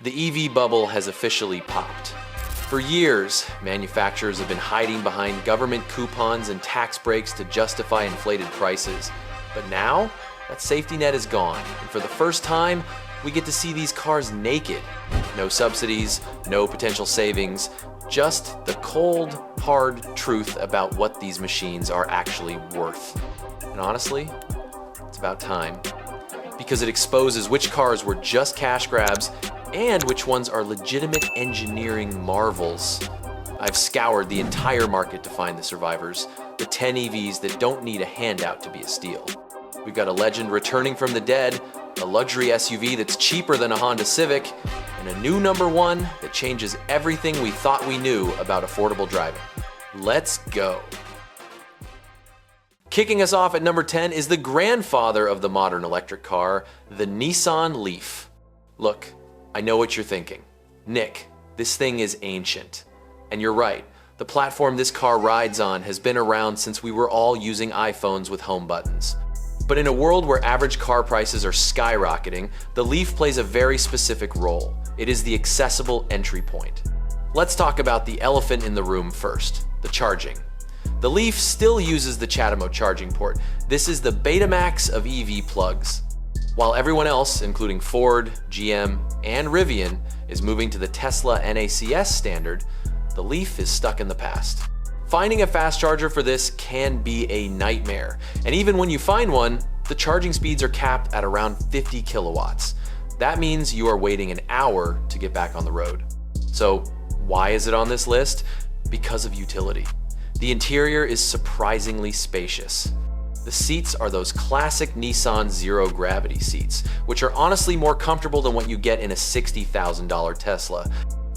The EV bubble has officially popped. For years, manufacturers have been hiding behind government coupons and tax breaks to justify inflated prices. But now, that safety net is gone, and for the first time, we get to see these cars naked. No subsidies, no potential savings, just the cold, hard truth about what these machines are actually worth. And honestly, it's about time. Because it exposes which cars were just cash grabs and which ones are legitimate engineering marvels. I've scoured the entire market to find the survivors, the 10 EVs that don't need a handout to be a steal. We've got a legend returning from the dead, a luxury SUV that's cheaper than a Honda Civic, and a new number one that changes everything we thought we knew about affordable driving. Let's go. Kicking us off at number 10 is the grandfather of the modern electric car, the Nissan Leaf. Look, I know what you're thinking. Nick, this thing is ancient. And you're right, the platform this car rides on has been around since we were all using iPhones with home buttons. But in a world where average car prices are skyrocketing, the Leaf plays a very specific role. It is the accessible entry point. Let's talk about the elephant in the room first, the charging. The Leaf still uses the CHAdeMO charging port. This is the Betamax of EV plugs. While everyone else, including Ford, GM, and Rivian, is moving to the Tesla NACS standard, the Leaf is stuck in the past. Finding a fast charger for this can be a nightmare, and even when you find one, the charging speeds are capped at around 50 kilowatts. That means you are waiting an hour to get back on the road. So why is it on this list? Because of utility. The interior is surprisingly spacious. The seats are those classic Nissan zero gravity seats, which are honestly more comfortable than what you get in a $60,000 Tesla.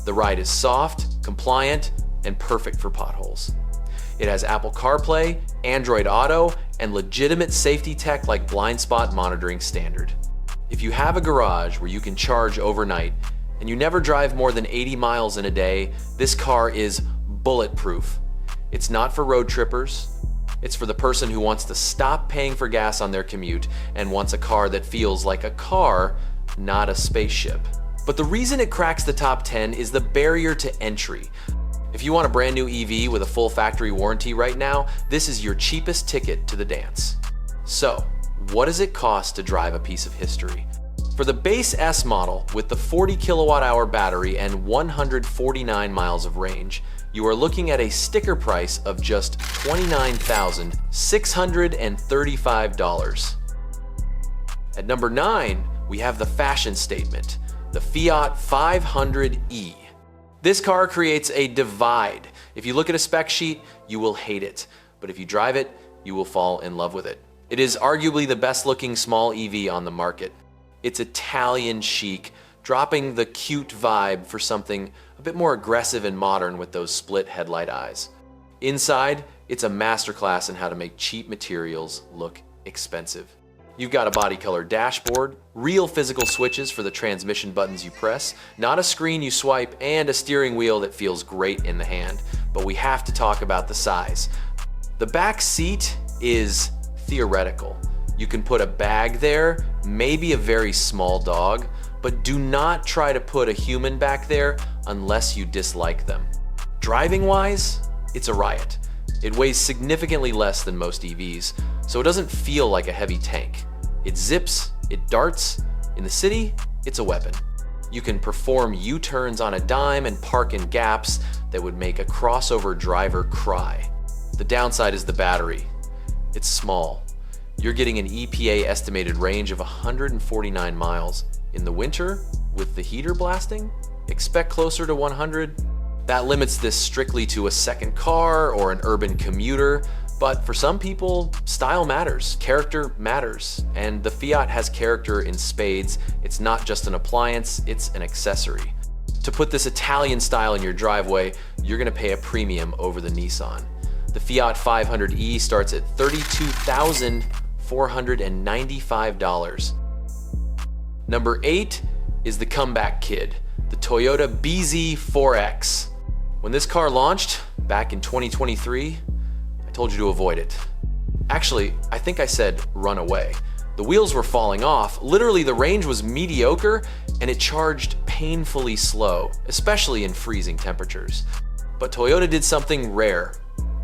The ride is soft, compliant, and perfect for potholes. It has Apple CarPlay, Android Auto, and legitimate safety tech like blind spot monitoring standard. If you have a garage where you can charge overnight and you never drive more than 80 miles in a day, this car is bulletproof. It's not for road trippers. It's for the person who wants to stop paying for gas on their commute and wants a car that feels like a car, not a spaceship. But the reason it cracks the top 10 is the barrier to entry. If you want a brand new EV with a full factory warranty right now, this is your cheapest ticket to the dance. So, what does it cost to drive a piece of history? For the base S model with the 40 kilowatt hour battery and 149 miles of range, you are looking at a sticker price of just $29,635. At number 9, we have the fashion statement, the Fiat 500e. This car creates a divide. If you look at a spec sheet, you will hate it, but if you drive it, you will fall in love with it. It is arguably the best looking small EV on the market. It's Italian chic, dropping the cute vibe for something a bit more aggressive and modern with those split headlight eyes. Inside, it's a masterclass in how to make cheap materials look expensive. You've got a body color dashboard, real physical switches for the transmission buttons you press, not a screen you swipe, and a steering wheel that feels great in the hand. But we have to talk about the size. The back seat is theoretical. You can put a bag there, maybe a very small dog, but do not try to put a human back there unless you dislike them. Driving-wise, it's a riot. It weighs significantly less than most EVs, so it doesn't feel like a heavy tank. It zips, it darts. In the city, it's a weapon. You can perform U-turns on a dime and park in gaps that would make a crossover driver cry. The downside is the battery. It's small. You're getting an EPA estimated range of 149 miles. In the winter, with the heater blasting, expect closer to 100. That limits this strictly to a second car or an urban commuter, but for some people, style matters, character matters, and the Fiat has character in spades. It's not just an appliance, it's an accessory. To put this Italian style in your driveway, you're gonna pay a premium over the Nissan. The Fiat 500e starts at $32,495. Number 8 is the comeback kid, the Toyota BZ4X. When this car launched back in 2023, I told you to avoid it. Actually, I think I said run away. The wheels were falling off, literally the range was mediocre, and it charged painfully slow, especially in freezing temperatures. But Toyota did something rare.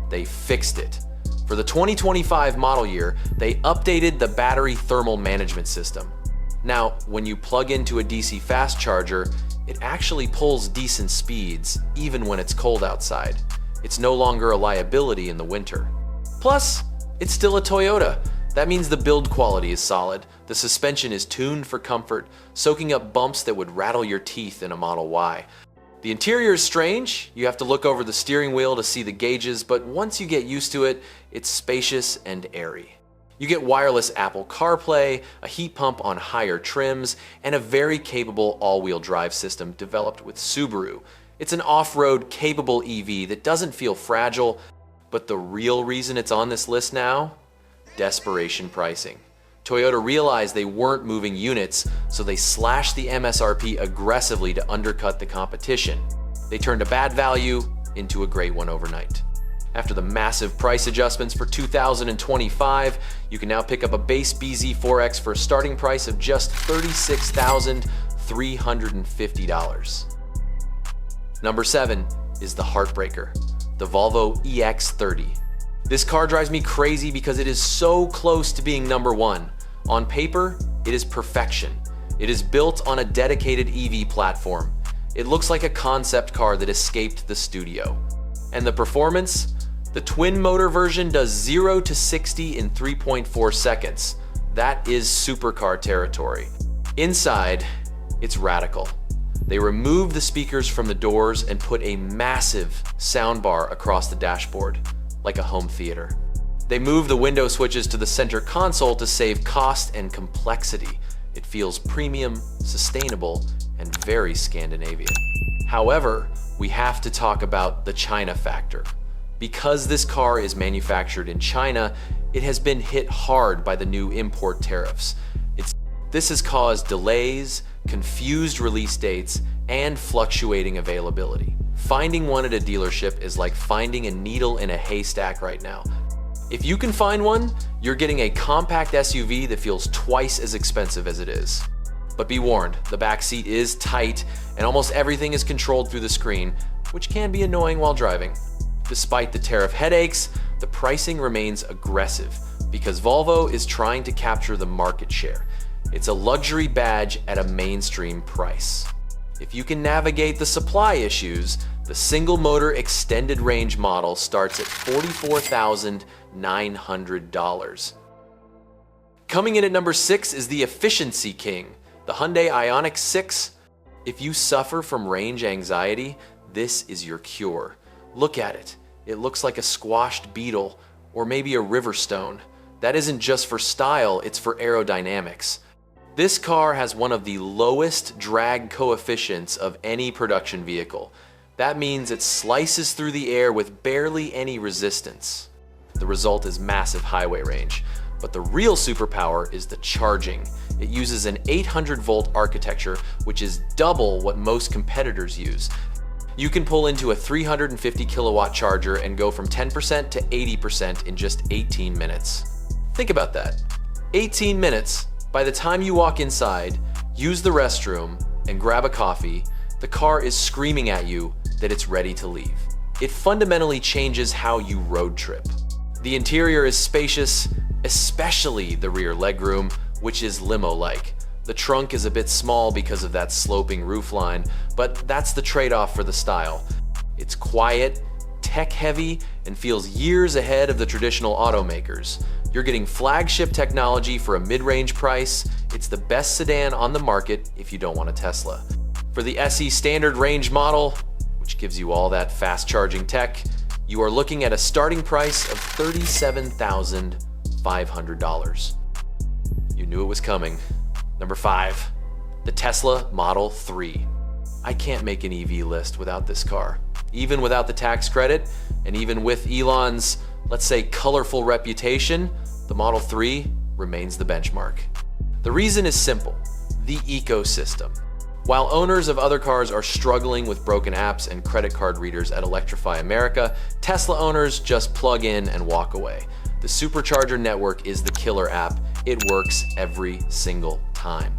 They fixed it. For the 2025 model year, they updated the battery thermal management system. Now, when you plug into a DC fast charger, it actually pulls decent speeds, even when it's cold outside. It's no longer a liability in the winter. Plus, it's still a Toyota. That means the build quality is solid, the suspension is tuned for comfort, soaking up bumps that would rattle your teeth in a Model Y. The interior is strange, you have to look over the steering wheel to see the gauges, but once you get used to it, it's spacious and airy. You get wireless Apple CarPlay, a heat pump on higher trims, and a very capable all-wheel drive system developed with Subaru. It's an off-road capable EV that doesn't feel fragile, but the real reason it's on this list now? Desperation pricing. Toyota realized they weren't moving units, so they slashed the MSRP aggressively to undercut the competition. They turned a bad value into a great one overnight. After the massive price adjustments for 2025, you can now pick up a base BZ4X for a starting price of just $36,350. Number 7 is the heartbreaker, the Volvo EX30. This car drives me crazy because it is so close to being number 1. On paper, it is perfection. It is built on a dedicated EV platform. It looks like a concept car that escaped the studio. And the performance? The twin-motor version does 0 to 60 in 3.4 seconds. That is supercar territory. Inside, it's radical. They removed the speakers from the doors and put a massive soundbar across the dashboard, like a home theater. They moved the window switches to the center console to save cost and complexity. It feels premium, sustainable, and very Scandinavian. However, we have to talk about the China factor. Because this car is manufactured in China, it has been hit hard by the new import tariffs. This has caused delays, confused release dates, and fluctuating availability. Finding one at a dealership is like finding a needle in a haystack right now. If you can find one, you're getting a compact SUV that feels twice as expensive as it is. But be warned, the back seat is tight and almost everything is controlled through the screen, which can be annoying while driving. Despite the tariff headaches, the pricing remains aggressive because Volvo is trying to capture the market share. It's a luxury badge at a mainstream price. If you can navigate the supply issues, the single motor extended range model starts at $44,900. Coming in at number 6 is the efficiency king, the Hyundai Ioniq 6. If you suffer from range anxiety, this is your cure. Look at it. It looks like a squashed beetle or maybe a river stone. That isn't just for style, it's for aerodynamics. This car has one of the lowest drag coefficients of any production vehicle. That means it slices through the air with barely any resistance. The result is massive highway range. But the real superpower is the charging. It uses an 800-volt architecture, which is double what most competitors use. You can pull into a 350 kilowatt charger and go from 10% to 80% in just 18 minutes. Think about that. 18 minutes. By the time you walk inside, use the restroom, and grab a coffee, the car is screaming at you that it's ready to leave. It fundamentally changes how you road trip. The interior is spacious, especially the rear legroom, which is limo-like. The trunk is a bit small because of that sloping roofline, but that's the trade-off for the style. It's quiet, tech-heavy, and feels years ahead of the traditional automakers. You're getting flagship technology for a mid-range price. It's the best sedan on the market if you don't want a Tesla. For the SE standard range model, which gives you all that fast charging tech, you are looking at a starting price of $37,500. You knew it was coming. Number 5, the Tesla Model 3. I can't make an EV list without this car. Even without the tax credit, and even with Elon's, let's say, colorful reputation, the Model 3 remains the benchmark. The reason is simple: the ecosystem. While owners of other cars are struggling with broken apps and credit card readers at Electrify America, Tesla owners just plug in and walk away. The supercharger network is the killer app. It works every single time.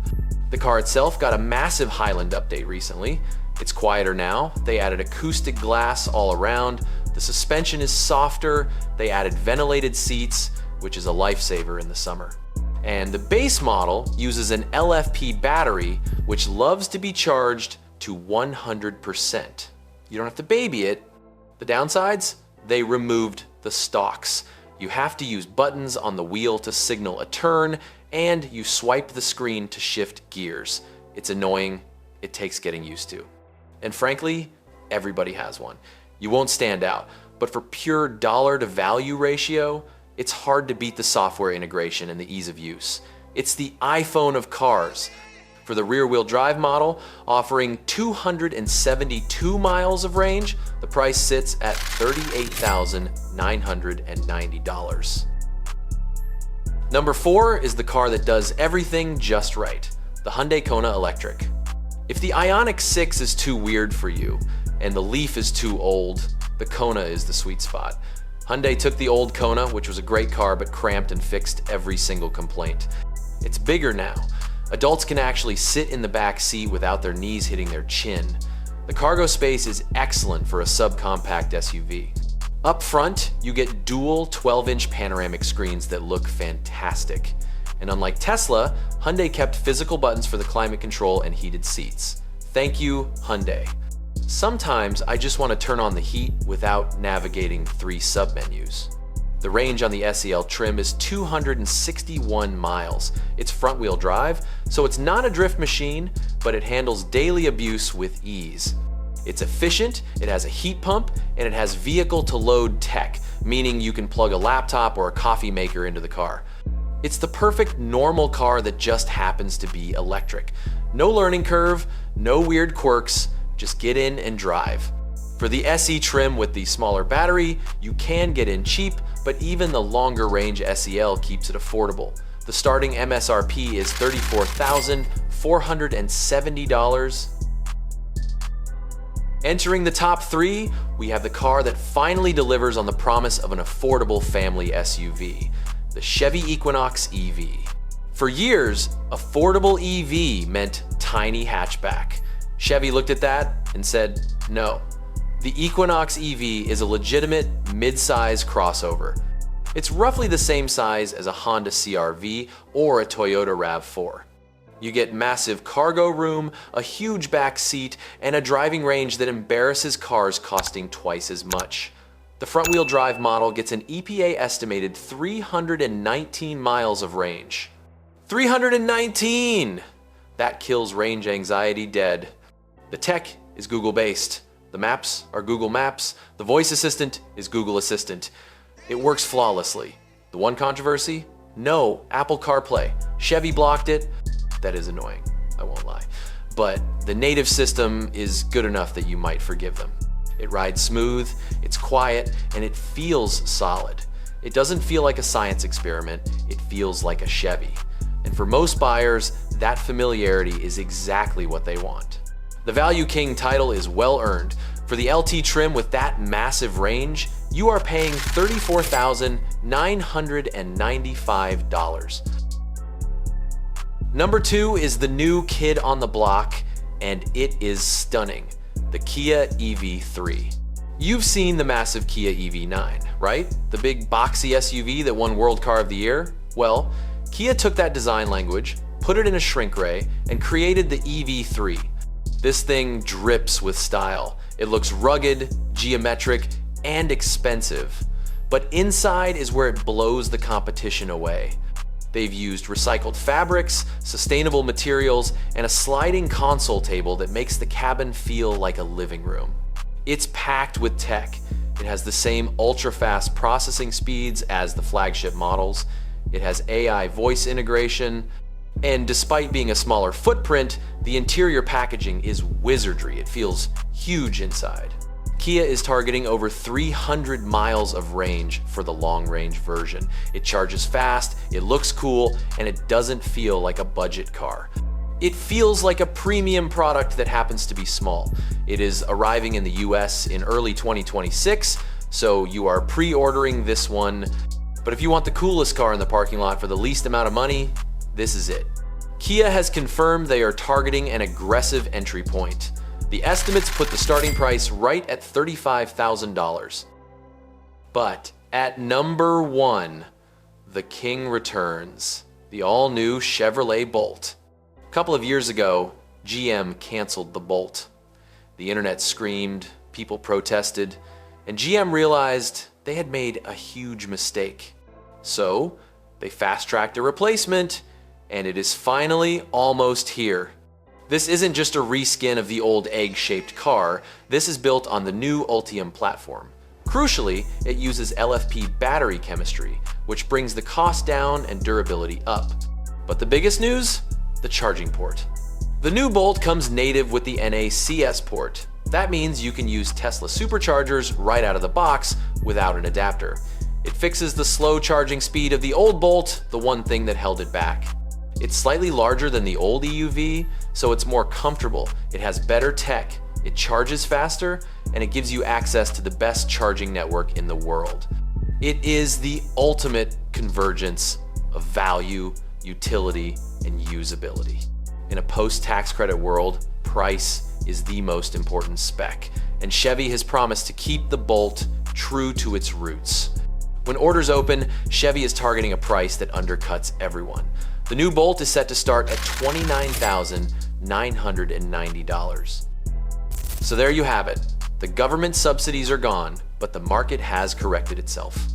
The car itself got a massive Highland update recently. It's quieter now. They added acoustic glass all around. The suspension is softer. They added ventilated seats, which is a lifesaver in the summer. And the base model uses an LFP battery, which loves to be charged to 100%. You don't have to baby it. The downsides? They removed the stalks. You have to use buttons on the wheel to signal a turn, and you swipe the screen to shift gears. It's annoying. It takes getting used to. And frankly, everybody has one. You won't stand out, but for pure dollar to value ratio, it's hard to beat the software integration and the ease of use. It's the iPhone of cars. For the rear-wheel drive model, offering 272 miles of range, the price sits at $38,990. Number 4 is the car that does everything just right, the Hyundai Kona Electric. If the Ioniq 6 is too weird for you, and the Leaf is too old, the Kona is the sweet spot. Hyundai took the old Kona, which was a great car, but cramped and fixed every single complaint. It's bigger now. Adults can actually sit in the back seat without their knees hitting their chin. The cargo space is excellent for a subcompact SUV. Up front, you get dual 12-inch panoramic screens that look fantastic. And unlike Tesla, Hyundai kept physical buttons for the climate control and heated seats. Thank you, Hyundai. Sometimes I just want to turn on the heat without navigating 3 submenus. The range on the SEL trim is 261 miles. It's front-wheel drive, so it's not a drift machine, but it handles daily abuse with ease. It's efficient, it has a heat pump, and it has vehicle-to-load tech, meaning you can plug a laptop or a coffee maker into the car. It's the perfect normal car that just happens to be electric. No learning curve, no weird quirks, just get in and drive. For the SE trim with the smaller battery, you can get in cheap, but even the longer range SEL keeps it affordable. The starting MSRP is $34,470. Entering the top 3, we have the car that finally delivers on the promise of an affordable family SUV, the Chevy Equinox EV. For years, affordable EV meant tiny hatchback. Chevy looked at that and said, no. The Equinox EV is a legitimate mid-size crossover. It's roughly the same size as a Honda CR-V or a Toyota RAV4. You get massive cargo room, a huge back seat, and a driving range that embarrasses cars costing twice as much. The front-wheel drive model gets an EPA estimated 319 miles of range. 319! That kills range anxiety dead. The tech is Google-based. The maps are Google Maps. The voice assistant is Google Assistant. It works flawlessly. The one controversy? No Apple CarPlay. Chevy blocked it. That is annoying, I won't lie. But the native system is good enough that you might forgive them. It rides smooth, it's quiet, and it feels solid. It doesn't feel like a science experiment, it feels like a Chevy. And for most buyers, that familiarity is exactly what they want. The Value King title is well earned. For the LT trim with that massive range, you are paying $34,995. Number 2 is the new kid on the block, and it is stunning, the Kia EV3. You've seen the massive Kia EV9, right? The big boxy SUV that won World Car of the Year? Well, Kia took that design language, put it in a shrink ray, and created the EV3. This thing drips with style. It looks rugged, geometric, and expensive. But inside is where it blows the competition away. They've used recycled fabrics, sustainable materials, and a sliding console table that makes the cabin feel like a living room. It's packed with tech. It has the same ultra-fast processing speeds as the flagship models. It has AI voice integration. And despite being a smaller footprint, the interior packaging is wizardry. It feels huge inside. Kia is targeting over 300 miles of range for the long-range version. It charges fast, it looks cool, and it doesn't feel like a budget car. It feels like a premium product that happens to be small. It is arriving in the US in early 2026, so you are pre-ordering this one But if you want the coolest car in the parking lot for the least amount of money, this is it. Kia has confirmed they are targeting an aggressive entry point. The estimates put the starting price right at $35,000. But at number 1, the king returns, the all-new Chevrolet Bolt. A couple of years ago, GM canceled the Bolt. The internet screamed, people protested, and GM realized they had made a huge mistake. So they fast-tracked a replacement, and it is finally almost here. This isn't just a reskin of the old egg-shaped car, this is built on the new Ultium platform. Crucially, it uses LFP battery chemistry, which brings the cost down and durability up. But the biggest news? The charging port. The new Bolt comes native with the NACS port. That means you can use Tesla superchargers right out of the box without an adapter. It fixes the slow charging speed of the old Bolt, the one thing that held it back. It's slightly larger than the old EUV, so it's more comfortable. It has better tech, it charges faster, and it gives you access to the best charging network in the world. It is the ultimate convergence of value, utility, and usability. In a post-tax credit world, price is the most important spec, and Chevy has promised to keep the Bolt true to its roots. When orders open, Chevy is targeting a price that undercuts everyone. The new Bolt is set to start at $29,990. So there you have it. The government subsidies are gone, but the market has corrected itself.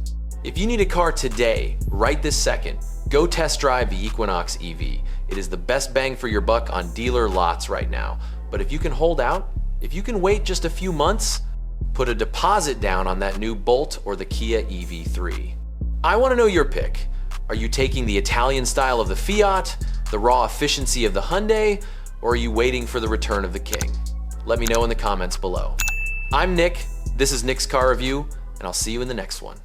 If you need a car today, right this second, go test drive the Equinox EV. It is the best bang for your buck on dealer lots right now. But if you can hold out, if you can wait just a few months, put a deposit down on that new Bolt or the Kia EV3. I want to know your pick. Are you taking the Italian style of the Fiat, the raw efficiency of the Hyundai, or are you waiting for the return of the king? Let me know in the comments below. I'm Nick, this is Nick's Car Review, and I'll see you in the next one.